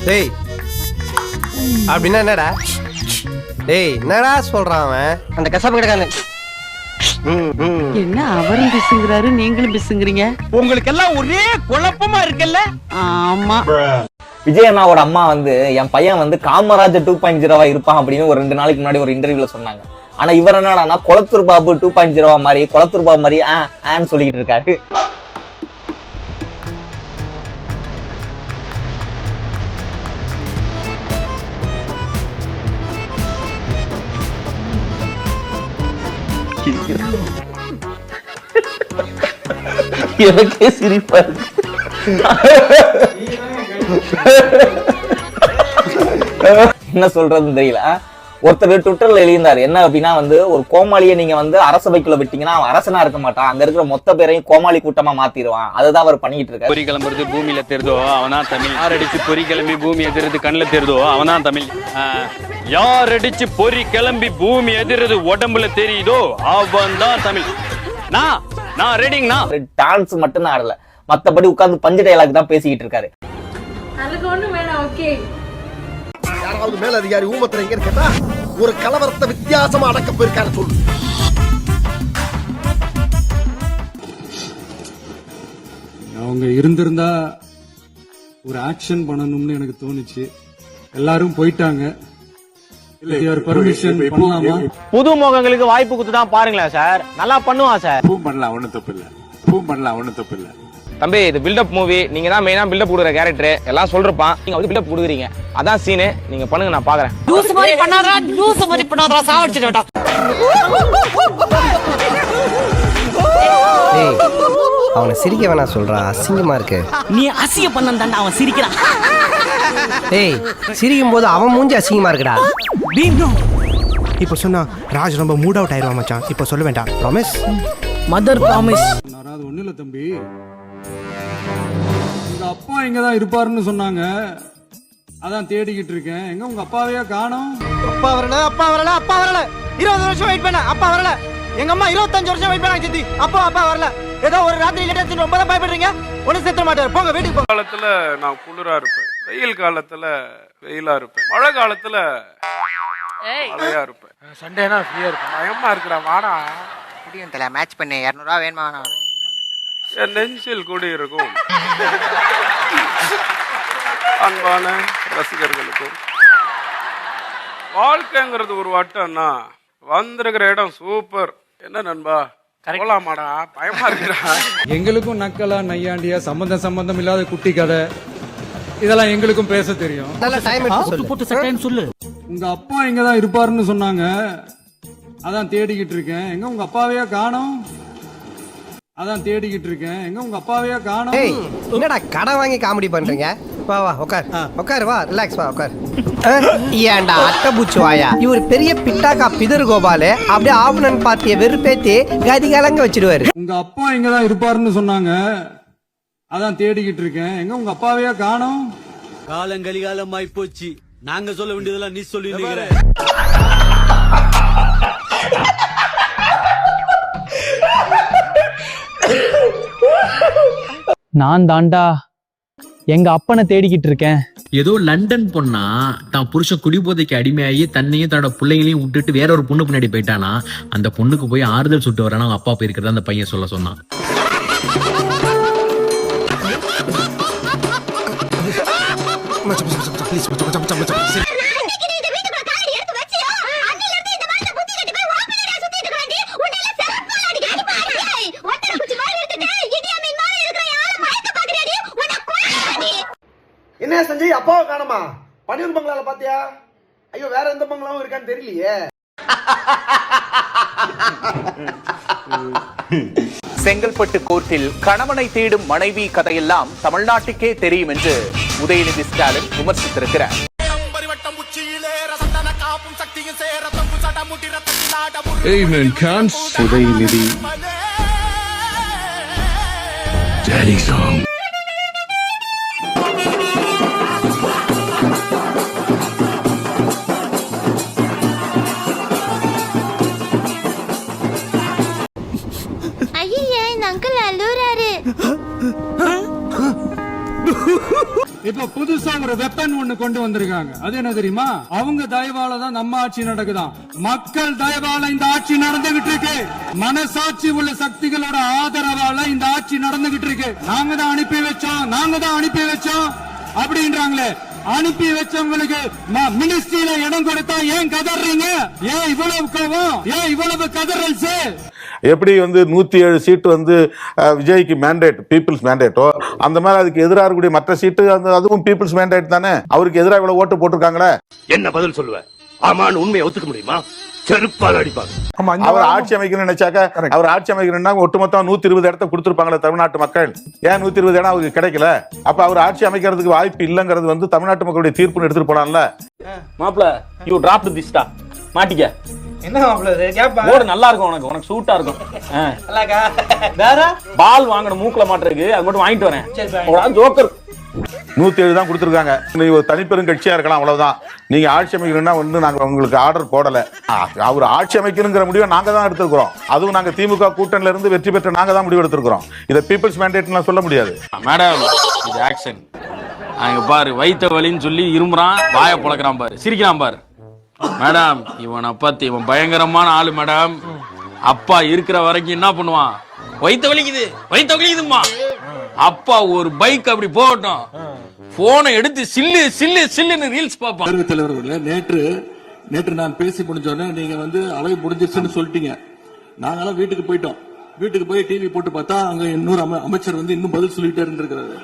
டேய் அப்படின்னா என்னடா? டேய் என்னடா சொல்றான் அவன்? அந்த கசாப்பு கிடக்கான என்ன அவரும் பிசுங்கிறாரு, நீங்களும் பிசுங்கிறீங்க. உங்களுக்கு எல்லாம் ஒரே குழப்பமா இருக்குல்ல? ஆமா. விஜய் அண்ணாவோட அம்மா வந்து என் பையன் வந்து காமராஜர் 2.0 இருப்பான் அப்படின்னு ஒரு 2 நாளைக்கு முன்னாடி ஒரு இன்டர்வியூல சொன்னாங்க. ஆனா இவர் என்னடானா கொளத்தூர் பாபு 2.0 மாதிரி கொளத்தூர் பாபு மாதிரி ஆன்னு சொல்லிக்கிட்டு இருக்காரு. எனக்கே சிரிப்பா இருக்கு. என்ன சொல்றதுன்னு தெரியல. ஒருத்தர் ட்விட்டர்ல எழுதினார் என்ன அப்படின்னா வந்து ஒரு கோமாளியை நீங்க வந்து அரசவைக்குள்ள விட்டீங்கன்னா அவன் அரசனா இருக்க மாட்டான், அங்க இருக்கிற மொத்த பேரையும் கோமாளி கூட்டமா மாத்திடுவான். அதுதான் அவர் பண்ணிட்டு இருக்காரு. பொறி கிளம்புறது பூமியில தெரிதோ அவனா தமிழ். யார் அடிச்சு பொறி கிளம்பி பூமி எதிர்றது கண்ணுல தெரிதோ அவனா தமிழ். யார் அடிச்சு பொறி கிளம்பி பூமி எதிர்றது உடம்புல தெரியுதோ அவன் தான் தமிழ். நான் ரெடிங்கண்ணா. டான்ஸ் மட்டும் தான் ஆடல, மத்தபடி உட்கார்ந்து பஞ்சு டயலாக் தான் பேசிக்கிட்டு இருக்காரு. யாராவது மேல அதிகாரி ஊமத்துல எங்க கேட்டா ஒரு கலவரத்தை வித்தியாசமா அடக்க போயிருக்காரு சொல்லு. அவங்க இருந்திருந்தா ஒரு ஆக்ஷன் பண்ணணும்னு எனக்கு தோணுச்சு. எல்லாரும் போயிட்டாங்க. புது முகங்களுக்கு வாய்ப்பு கொடுத்துதான் பாருங்களேன் சார், நல்லா பண்ணுவான் சார். பண்ணலாம், ஒன்னும் தப்பு இல்ல. தம்பி இது பில்டப் மூவி, நீங்க தான் மெயினா பில்டப் கொடுக்குற கேரக்டர், எல்லாம் சொல்றப்பான், நீங்க வந்து பில்டப் கொடுக்குறீங்க, அதான் சீனு. நீங்க பண்ணுங்க, நான் பாக்குறேன். லூஸ் மாதிரி பண்ணாதடா சாவடிச்சிட்டடா. டேய் அவனை சிரிக்க வேணா சொல்றா, அசிங்கமா இருக்கு. நீ அசிங்க பண்ணந்தாண்டா அவன் சிரிக்கிறான். டேய் சிரிக்கும் போது அவன் மூஞ்சி அசிங்கமா இருக்குடா. இப்ப சொன்னா ராஜ் ரொம்ப மூட் அவுட் ஆயிருவா மச்சான். இப்ப சொல்ல வேண்டாம். ப்ராமிஸ். Mother promise. யாராவது ஒண்ணு இல்ல தம்பி, உங்க அப்பா இங்கதான் இருப்பாருன்னு சொன்னாங்க, அதான் தேடிக்கிட்டு இருக்கேன். எங்க உங்க அப்பாவையா காணோம்? அப்பா வரல 20 வருஷம் வெயிட் பண்ண, அப்பா வரல. எங்க அம்மா 25 வருஷம் வெயிட் பண்ணாங்க சித்தி, அப்பா வரல. ஏதோ ஒரு ராத்திரி லேட்டா ரொம்ப தான் பயப்படுறீங்க, ஒன்னும் செத்துற மாட்டாரு, போங்க வீட்டுக்கு போங்க. காலத்துல நான் குளிரா இருப்பேன், வெயில் காலத்துல வெயிலா இருப்பேன், மழை காலத்துல மழையா இருப்பேன், சண்டேனா ஃப்ரீயா இருப்பேன். பயமா இருக்குடா, வாடா முடியும் தல. மேட்ச் பண்ணு, 200 ரூபா வேணுமா? என் நெஞ்சில் கூடி இருக்கும் அன்பான ரசிகர்களுக்கும். வாழ்க்கைங்கிறது ஒரு வட்டம்னா வந்திருக்கிற இடம் சூப்பர். என்ன நண்பா போலாமாடா? பயமா இருக்குடா. எங்களுக்கும் நக்கலா நையாண்டியா சம்பந்தம் இல்லாத குட்டி கதை இதெல்லாம் எங்களுக்கும் பேச தெரியும். நல்ல டைம் எடுத்து சொல்லு. உங்க அப்பா இங்கதான் இருப்பாருன்னு சொன்னாங்க, அதான் தேடிக்கிட்டு இருக்கேன். எங்க உங்க அப்பாவையா காணோம்? எங்க உங்க அப்பாவையா காணோம்? ஏய் என்னடா கடை வாங்கி காமெடி பண்றீங்க? வா உட்கார் வா, ரிலாக்ஸ் வா, உட்கார். ஏன்டா அட்டபூச்சி வாயா, இவர் பெரிய பிட்டாக்கா பிதர் கோபாலு அப்படியே ஆவணன் பார்ட்டிய வெறுப்பேத்தி கதி கலங்க வச்சிடுவாரு. உங்க அப்பா இங்கதான் இருப்பாருன்னு சொன்னாங்க, அதான் தேடிக்கிட்டு இருக்கேன். எங்க உங்க அப்பாவையா காணோம்? காலங்கலிகாலமாய் போச்சு, நாங்க சொல்ல வேண்டியதெல்லாம் நீ சொல்லி. நான் தாண்டா எங்க அப்பனை தேடிக்கிட்டு இருக்கேன். ஏதோ லண்டன் பொண்ணா தான் புருஷன் குடிபோதைக்கு அடிமையாகி தன்னையும் தன்னோட பிள்ளைங்களையும் விட்டுட்டு வேற ஒரு பொண்ணு பின்னாடி போயிட்டானா, அந்த பொண்ணுக்கு போய் ஆறுதல் சுட்டு வரானா அவங்க அப்பா போயிருக்கிறதா அந்த பையன் சொல்ல சொன்னான். என்ன சஞ்சய் அப்பாவை காணுமா? பனியூர் பங்களால பாத்தியா? ஐயோ வேற எந்த பங்களாவும் இருக்கான்னு தெரியலையே. செங்கல்பட்டு கோர்ட்டில் கணவனை தேடும் மனைவி கதையெல்லாம் தமிழ்நாட்டுக்கே தெரியும் என்று உதயநிதி ஸ்டாலின் விமர்சித்திருக்கிறார். Udhayanidhi Daddy song. ஐயா இந்த அங்கிள் அழுறாரு. இப்ப புதுசா ஒரு வெப்பன் ஒண்ணு கொண்டு வந்திருக்காங்க. அது என்ன தெரியுமா? அவங்க தயவால தான் நம்ம ஆட்சி நடக்குதாம். மக்கள் தயவால இந்த ஆட்சி நடந்துகிட்டு இருக்கு. மனசாட்சி உள்ள சக்திகளோட ஆதரவால இந்த ஆட்சி நடந்துகிட்டு இருக்கு. நாங்க தான் அனுப்பி வச்சோம் அப்படின்றாங்களே. அனுப்பி வச்சவங்களுக்கு மினிஸ்ட்ரியில இடம் கொடுத்தா ஏன் கதறீங்க? ஏன் இவ்வளவு கோவம்? ஏன் இவ்வளவு கதறல்ஸ்? எப்படி வந்து 107 சீட்டு வந்து விஜய்க்கு மேண்டேட், பீப்புள்ஸ் மேண்டேட்டோ, அந்த மாதிரி அதுக்கு எதிராக இருக்கக்கூடிய மற்ற சீட்டு அதுவும் பீப்புள்ஸ் மேண்டேட் தானே. அவருக்கு எதிராக இவ்வளவு ஓட்டு போட்டிருக்காங்களே. என்ன பதில் சொல்லுவேன்? ஆமான்னு உண்மையை ஒத்துக்க முடியுமா? செருப்பால் அடிப்பாங்க. அவர் ஆட்சி அமைக்கணும்னு நினைச்சாக்க, அவர் ஆட்சி அமைக்கணும்னா ஒட்டுமொத்தம் 120 இடத்த கொடுத்திருப்பாங்களே தமிழ்நாட்டு மக்கள். ஏன் 120 இடம் அவருக்கு கிடைக்கல? அப்ப அவர் ஆட்சி அமைக்கிறதுக்கு வாய்ப்பு இல்லங்கிறது வந்து தமிழ்நாட்டு மக்களுடைய தீர்ப்புன்னு எடுத்துட்டு போனான்ல. மாப்ள யூ டிராப் திஸ்டா மாட்டிக்க. என்ன மாப்பிள்ள இது? கேப்பா. ஓடு நல்லா இருக்கும், உனக்கு சூட்டா இருக்கும். நல்லாக்கா. வேற பால் வாங்கணும் மூக்குல மாட்டிருக்கு, அது மட்டும் வாங்கிட்டு வரேன். சரி ஜோக்கர் 107 தான் கொடுத்துருக்காங்க. நீங்க ஒரு தனிப்பெரும் கட்சியா இருக்கலாம், அவ்வளவுதான். நீங்க ஆட்சி அமைக்கணும்னா வந்து நாங்க உங்களுக்கு ஆர்டர் போடல. அவர் ஆட்சி அமைக்கணுங்கிற முடிவை நாங்க தான் எடுத்திருக்கிறோம். அதுவும் நாங்க திமுக கூட்டணியில இருந்து வெற்றி பெற்ற நாங்க தான் முடிவு எடுத்திருக்கிறோம். இதை பீப்புள்ஸ் மேண்டேட்லாம் சொல்ல முடியாது. மேடம் இது ஆக்ஷன். அங்க பாரு வைத்த வலின்னு சொல்லி இருமுறான், வாயை பொளக்குறான் பாரு, சிரிக்கிறான் பாரு. மேடம் இவனை பத்தி இவன் பயங்கரமான ஆளு மேடம். அப்பா இருக்கிற வரைக்கும் என்ன பண்ணுவான்? வைத்த வலிக்குதுமா. அப்பா ஒரு பைக் அப்படி போகட்டும், போனை எடுத்து சில்லுன்னு ரீல்ஸ் பார்ப்பான். தலைவர்களே, நேற்று நான் பேசி முடிஞ்சோடனே நீங்க வந்து அவை முடிஞ்சிருச்சுன்னு சொல்லிட்டீங்க. நாங்கெல்லாம் வீட்டுக்கு போயிட்டோம். வீட்டுக்கு போய் டிவி போட்டு பார்த்தா அங்க இன்னொரு அமைச்சர் வந்து இன்னும் பதில் சொல்லிட்டே இருந்திருக்கிறாரு.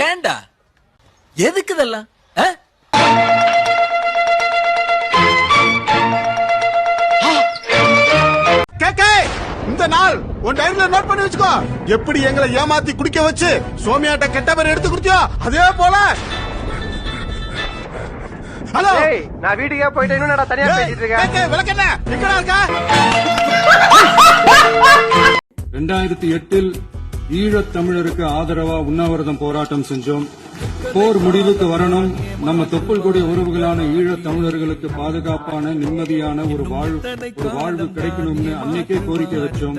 ஏண்டா எதுக்கு இதெல்லாம்? இந்த நாள் உன் டைம்ல நோட் பண்ணி வச்சுக்கோ. எப்படி எங்களை ஏமாத்தி குடிக்க வச்சு சோமியாட்ட கெட்ட பேர் எடுத்து குடிச்சோ அதே போல. ஹலோ, நான் வீட்டுக்கே போயிட்டு இன்னும் தனியா பேசிட்டு இருக்கேன். விளக்கண்ண எங்கடா இருக்கா? 2008 ஈழத் தமிழருக்கு ஆதரவா உண்ணாவிரதம் போராட்டம் செஞ்சோம். போர் முடிவுக்கு வரணும், நம்ம தொப்புள் கொடி உறவுகளான ஈழத் தமிழர்களுக்கு பாதுகாப்பான நிம்மதியான ஒரு வாழ்வு கிடைக்கணும்னு அன்னைக்கே கோரிக்கை வச்சோம்.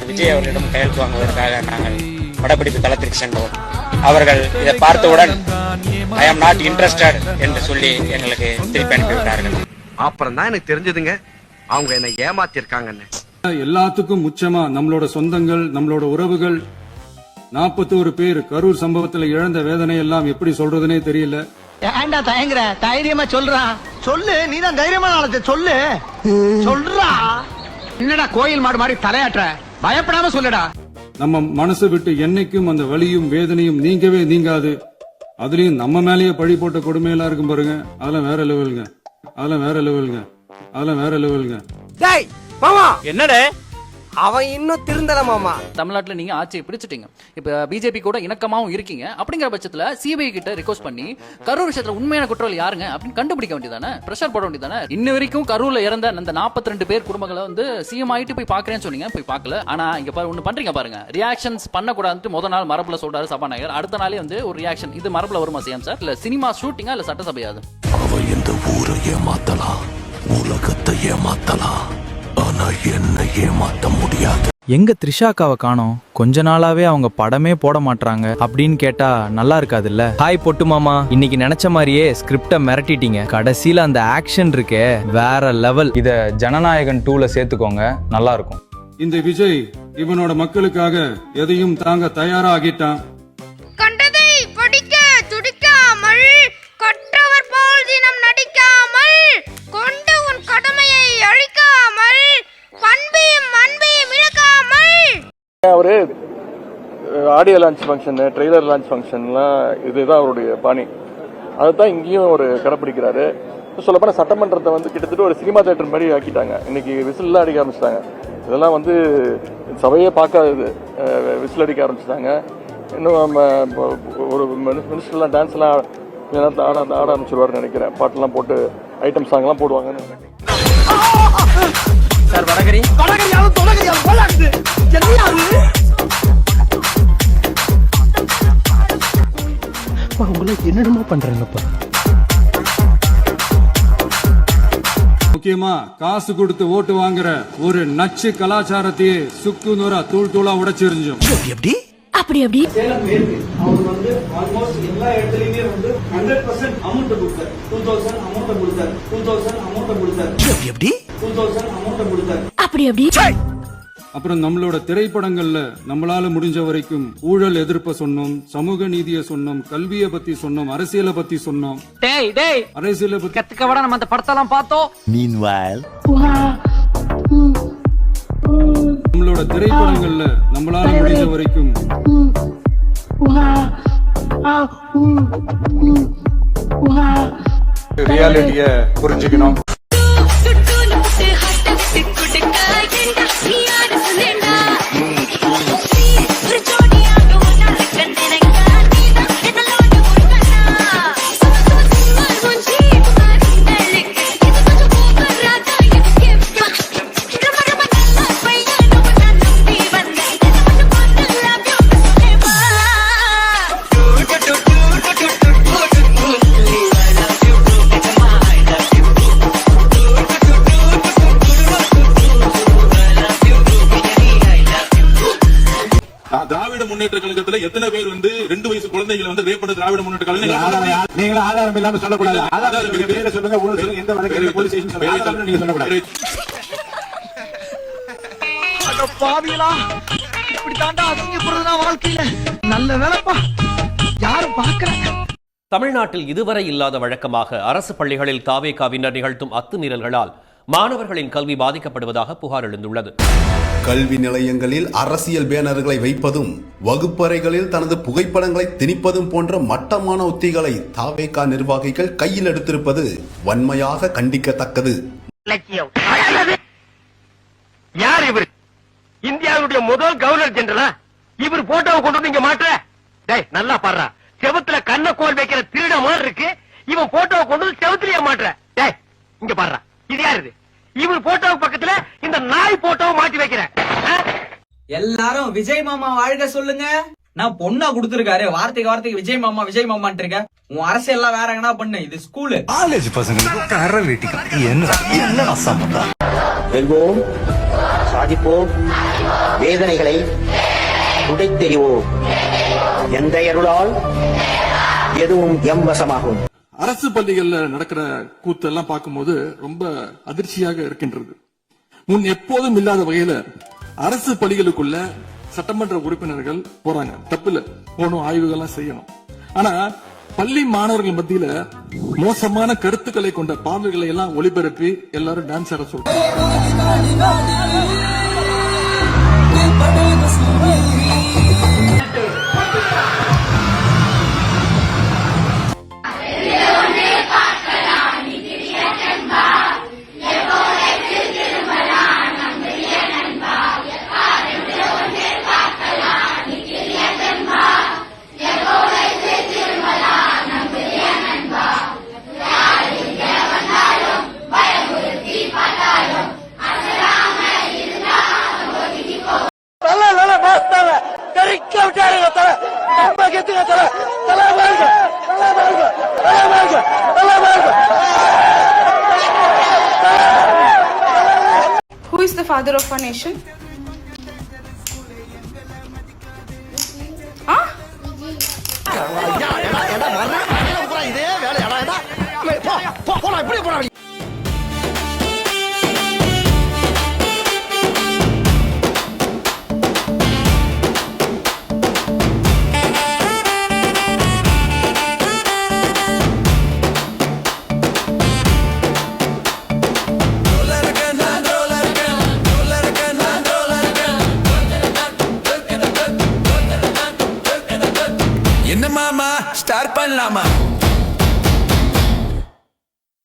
விஜய் அவர்களிடம் கையெழுத்து வாங்குவதற்காக நாங்கள் படப்பிடிப்பு தளத்திற்கு சென்றோம். அவர்கள் இதை பார்த்தவுடன் ஐ ஆம் நாட் இன்ட்ரெஸ்டட் என்று சொல்லி எங்களுக்கு திருப்பி அனுப்பிவிட்டார்கள். அப்புறம் தான் எனக்கு தெரிஞ்சதுங்க அவங்க என்ன ஏமாத்திருக்காங்கன்னு. எல்லாத்துக்கும் முச்சமா நம்மளோட சொந்தங்கள், நம்மளோட உறவுகள் 41 பேர் கரூர் சம்பவத்துல இழந்த வேதனை எல்லாம் எப்படி சொல்றதுனே தெரியல. ஏண்டா தயங்குற? தைரியமா சொல்றான். சொல்லு, நீதான் தைரியமான ஆளத்தை சொல்லு. சொல்றா. என்னடா கோயில் மாடு மாதிரி தலையாட்டுற? பயப்படாம சொல்லுடா. நம்ம மனசு விட்டு என்னைக்கும் அந்த வலியும் வேதனையும் நீங்கவே நீங்காது. அதுலயும் நம்ம மேலேயே பழி போட்ட கொடுமையெல்லாம் இருக்கும் பாருங்க, அதெல்லாம் வேற லெவலுங்க. டேய் மாமா, என்னடே அவன் இன்னும் திருந்தல மாமா. தமிழ்நாட்டுல நீங்க ஆட்சியை பிடிச்சிட்டீங்க. இப்ப பிஜேபி கூட இணக்கமாவும் இருக்கீங்க. அப்படிங்கிற பட்சத்துல சிபிஐ கிட்ட ரிக்வஸ்ட் பண்ணி கரூர் விஷயத்துல உண்மையான குற்றவாளி யாருங்க அப்படின்னு கண்டுபிடிக்க வேண்டியதானே, பிரஷர் போட வேண்டியதானே. இன்ன வரைக்கும் கரூர்ல இறந்த அந்த 42 பேர் குடும்பங்களை வந்து சிஎம் ஆயிட்டு போய் பாக்குறேன்னு சொன்னீங்க, போய் பார்க்கல. ஆனா இங்க பாரு ஒண்ணு பண்றீங்க பாருங்க, ரியாக்ஷன்ஸ் பண்ணக்கூடாதுன்னு முத நாள் மரபுல சொல்றாரு சபாநாயகர். அடுத்த நாளே வந்து ஒரு ரியாக்ஷன். இது மரபுல வருமா சிஎம் சார்? இல்ல சினிமா ஷூட்டிங்கா இல்ல சட்டசபையாது? அவ இந்த ஊரை ஏமாத்தலாம், உலகத்தை ஏமாத்தலாம், ஆனா என்ன ஏமாத்த முடியாது. எங்க த்ரிஷாக்காவை காணோம்? கொஞ்ச நாளாவே அவங்க படமே போட மாட்டாங்க அப்படின்னு கேட்டா நல்லா இருக்காதுல்ல. ஹாய் பொட்டு மாமா, இன்னைக்கு நினைச்ச மாதிரியே ஸ்கிரிப்ட மிரட்டிட்டீங்க. கடைசியில அந்த ஆக்ஷன் இருக்கே வேற லெவல். இத ஜனநாயகன் 2ல சேர்த்துக்கோங்க, நல்லா இருக்கும். இந்த விஜய் இவனோட மக்களுக்காக எதையும் தாங்க தயாராகிட்டான். கண்டதை படிக்க துடிக்காமல், கற்றவர் போல் தினம் நடிக்காமல், கொண்டு உன் கடமையை அழிக்காமல், பண்பையும் அன்பையும் இழக்காமல். அவரு audio launch function, trailer launch ஃபங்க்ஷன்லாம் இதுதான் அவருடைய பாணி. அதுதான் இங்கேயும் ஒரு கடைப்பிடிக்கிறாரு. சொல்லப்போனால் சட்டமன்றத்தை வந்து கிட்டத்தட்ட ஒரு சினிமா தேட்டர் மாதிரி ஆக்கிட்டாங்க. இன்னைக்கு விசில்லாம் அடிக்க ஆரம்பிச்சிட்டாங்க. இதெல்லாம் வந்து சபையே பார்க்காதது, விசில் அடிக்க ஆரம்பிச்சிட்டாங்க. இன்னும் நம்ம ஒரு மினிஸ்டர்லாம் டான்ஸ்லாம் ஆட ஆரம்பிச்சிருவாருன்னு நினைக்கிறேன். பாட்டெல்லாம் போட்டு ஐட்டம் சாங்லாம் போடுவாங்கன்னு நினைக்கிறேன். சார் வடகரி உங்களை என்னென்னமோ பண்றாங்கப்பா. முக்கியமா காசு கொடுத்து ஓட்டு வாங்குற ஒரு நச்சு கலாச்சாரத்தையே சுக்கு நூறா தூள் தூளா உடைச்சிருந்தோம். எப்படி அப்படி அப்படி சேலம் மேற்கு அவர் வந்து ஆல்மோஸ்ட் எல்லா இடத்துலயுமே வந்து 100% அமௌண்ட் கொடுத்தார். 2000 அமௌண்ட் கொடுத்தார். 2000 அமௌண்ட் கொடுத்தார். எப்படி 2000 அமௌண்ட் கொடுத்தார். அப்படி அப்படி அப்புறம் நம்மளோட திரைப்படங்கள்ல நம்மளால முடிஞ்ச வரைக்கும் ஊழல் எதிர்ப்ப சொன்னோம், சமூக நீதியை சொன்னோம், கல்வியை பத்தி சொன்னோம், அரசியலை பத்தி சொன்னோம். அரசியலை பத்தி கத்துக்க விட நம்ம அந்த படத்தெல்லாம் பார்த்தோம். நம்மளோட திரைப்படங்கள்ல நம்மளால முடிஞ்ச வரைக்கும் ரியாலிட்டிய புரிஞ்சுக்கணும். திராவிட முன்னேற்ற கழகத்துல எத்தனை பேர் வந்து 2 வயசு குழந்தைகளை வந்து ரேப் பண்ண திராவிட முன்னேற்ற கழகம்? நீங்க ஆதாரம் இல்லாம சொல்லக்கூடாது. ஆதாரம் பேரை சொல்லுங்க, ஊழல் சொல்லுங்க, எந்த வழக்கு போலீஸ் ஸ்டேஷன் சொல்லுங்க, ஆதாரம் நீங்க சொல்லக்கூடாது. பாவியலா இப்படி தாண்டா அசிங்கப்படுறதா வாழ்க்கையில. நல்ல வேலைப்பா, யாரும் பாக்குறாங்க. தமிழ்நாட்டில் இதுவரை இல்லாத வழக்கமாக அரசு பள்ளிகளில் தாவேகாவினர் நிகழ்த்தும் அத்துமீறல்களால் மாணவர்களின் கல்வி பாதிக்கப்படுவதாக புகார் எழுந்துள்ளது. கல்வி நிலையங்களில் அரசியல் பேனர்களை வைப்பதும் வகுப்பறைகளில் தனது புகைப்படங்களை திணிப்பதும் போன்ற மட்டமான உத்திகளை தாவேகா நிர்வாகிகள் கையில் எடுத்திருப்பது வன்மையாக கண்டிக்கத்தக்கது. யார் இவர்? இந்தியாவுடைய முதல் கவர்னர் ஜெனரலா? இவர் போட்டோவை கொண்டு வந்து இங்க மாற்ற? டேய் நல்லா பாடுறா, செவத்துல கண்ணக்கோல் வைக்கிற திருட மாதிரி இருக்கு. இவன் போட்டோவை கொண்டு வந்து செவத்துலயே மாற்ற. டேய் இங்க பாடுறா, இது யாரு? இவர் போட்டோவுக்கு பக்கத்துல இந்த நாய் போட்டோவை மாட்டி வைக்கிறேன். எல்லாரும் விஜய் மாமா வாழ்க சொல்லுங்க. நான் பொண்ணா கொடுத்திருக்காரு, வார்த்தைக்கு வார்த்தைக்கு விஜய் மாமா விஜய் மாமான் இருக்க. உன் அரசியல் எல்லாம் வேற எங்கனா பண்ணு, இது ஸ்கூலு. காலேஜ் பசங்களுக்கு கர வீட்டுக்கு என்ன சம்பந்தம்? வெல்வோம், சாதிப்போம், வேதனைகளை உடைத்தெறிவோம். எந்த அருளால் எதுவும் எம்பசமாகும். அரசு பள்ளிகள்ல நடக்கிற கூத்தெல்லாம் பார்க்கும்போது ரொம்ப அதிர்ச்சியாக இருக்கின்றது. முன் எப்போதும் இல்லாத வகையில அரசு பள்ளிகளுக்குள்ள சட்டமன்ற உறுப்பினர்கள் போறாங்க. தப்புல போகணும், ஆய்வுகள்லாம் செய்யணும். ஆனா பள்ளி மாணவர்கள் மத்தியில மோசமான கருத்துக்களை கொண்ட பாடல்களை எல்லாம் ஒளிபரப்பி எல்லாரும் டான்ஸ் ஆட சொல்றாங்க. Who is the father of our nation? இதே வேலையாடா. போடா, இப்படி போடா. என்ன மாமா ஸ்டார்ட் பண்ணலாமா?